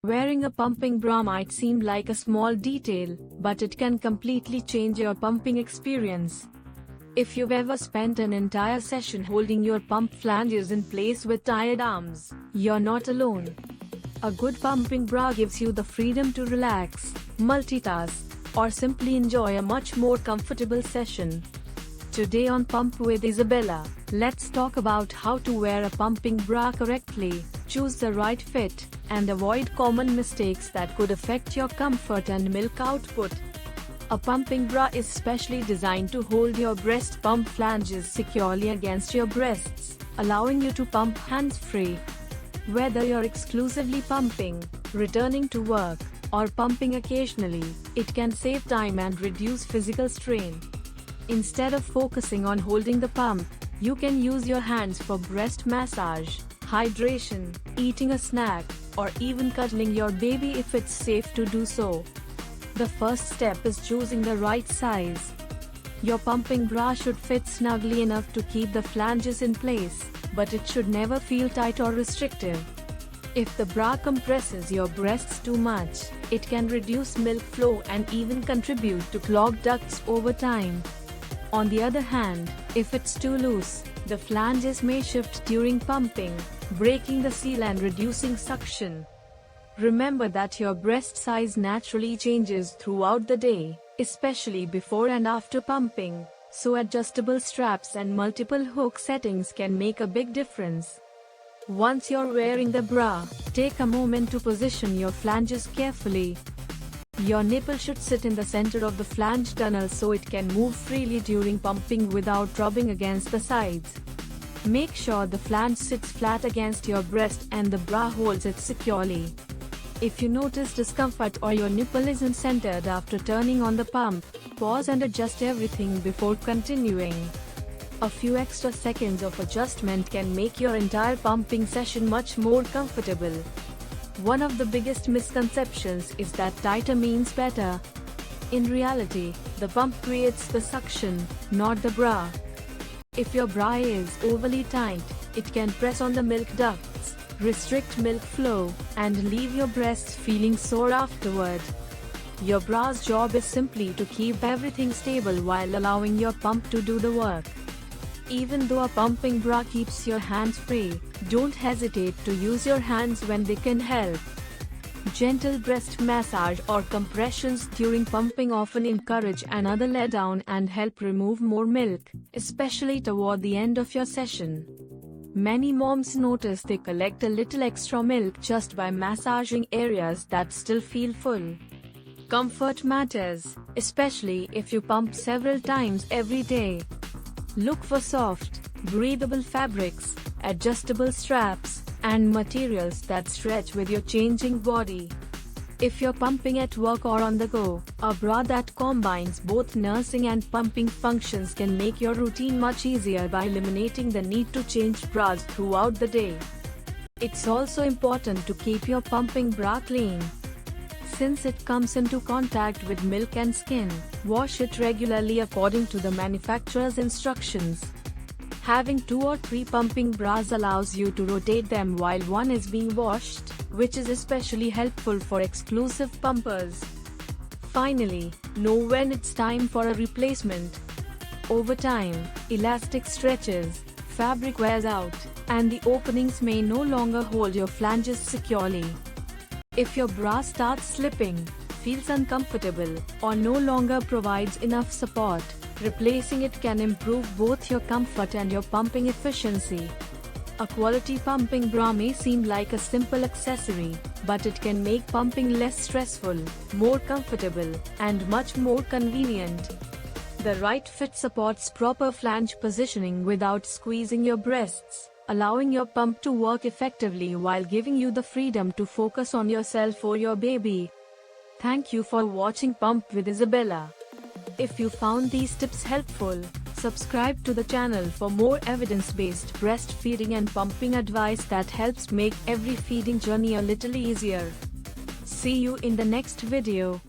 Wearing a pumping bra might seem like a small detail, but it can completely change your pumping experience. If you've ever spent an entire session holding your pump flanges in place with tired arms, you're not alone. A good pumping bra gives you the freedom to relax, multitask, or simply enjoy a much more comfortable session. Today on Pump with Isabella, let's talk about how to wear a pumping bra correctly, choose the right fit, and avoid common mistakes that could affect your comfort and milk output. A pumping bra is specially designed to hold your breast pump flanges securely against your breasts, allowing you to pump hands-free. Whether you're exclusively pumping, returning to work, or pumping occasionally, it can save time and reduce physical strain. Instead of focusing on holding the pump, you can use your hands for breast massage, hydration, eating a snack, or even cuddling your baby if it's safe to do so. The first step is choosing the right size. Your pumping bra should fit snugly enough to keep the flanges in place, but it should never feel tight or restrictive. If the bra compresses your breasts too much, it can reduce milk flow and even contribute to clogged ducts over time. On the other hand, if it's too loose, the flanges may shift during pumping, breaking the seal and reducing suction. Remember that your breast size naturally changes throughout the day, especially before and after pumping, so adjustable straps and multiple hook settings can make a big difference. Once you're wearing the bra, take a moment to position your flanges carefully. Your nipple should sit in the center of the flange tunnel so it can move freely during pumping without rubbing against the sides. Make sure the flange sits flat against your breast and the bra holds it securely. If you notice discomfort or your nipple isn't centered after turning on the pump, pause and adjust everything before continuing. A few extra seconds of adjustment can make your entire pumping session much more comfortable. One of the biggest misconceptions is that tighter means better. In reality, the pump creates the suction, not the bra. If your bra is overly tight, it can press on the milk ducts, restrict milk flow, and leave your breasts feeling sore afterward. Your bra's job is simply to keep everything stable while allowing your pump to do the work. Even though a pumping bra keeps your hands free, don't hesitate to use your hands when they can help. Gentle breast massage or compressions during pumping often encourage another letdown and help remove more milk, especially toward the end of your session. Many moms notice they collect a little extra milk just by massaging areas that still feel full. Comfort matters, especially if you pump several times every day. Look for soft, breathable fabrics, adjustable straps, and materials that stretch with your changing body. If you're pumping at work or on the go, a bra that combines both nursing and pumping functions can make your routine much easier by eliminating the need to change bras throughout the day. It's also important to keep your pumping bra clean. Since it comes into contact with milk and skin, wash it regularly according to the manufacturer's instructions. Having 2 or 3 pumping bras allows you to rotate them while one is being washed, which is especially helpful for exclusive pumpers. Finally, know when it's time for a replacement. Over time, elastic stretches, fabric wears out, and the openings may no longer hold your flanges securely. If your bra starts slipping, feels uncomfortable, or no longer provides enough support, replacing it can improve both your comfort and your pumping efficiency. A quality pumping bra may seem like a simple accessory, but it can make pumping less stressful, more comfortable, and much more convenient. The right fit supports proper flange positioning without squeezing your breasts, allowing your pump to work effectively while giving you the freedom to focus on yourself or your baby. Thank you for watching Pump with Isabella. If you found these tips helpful, subscribe to the channel for more evidence-based breastfeeding and pumping advice that helps make every feeding journey a little easier. See you in the next video.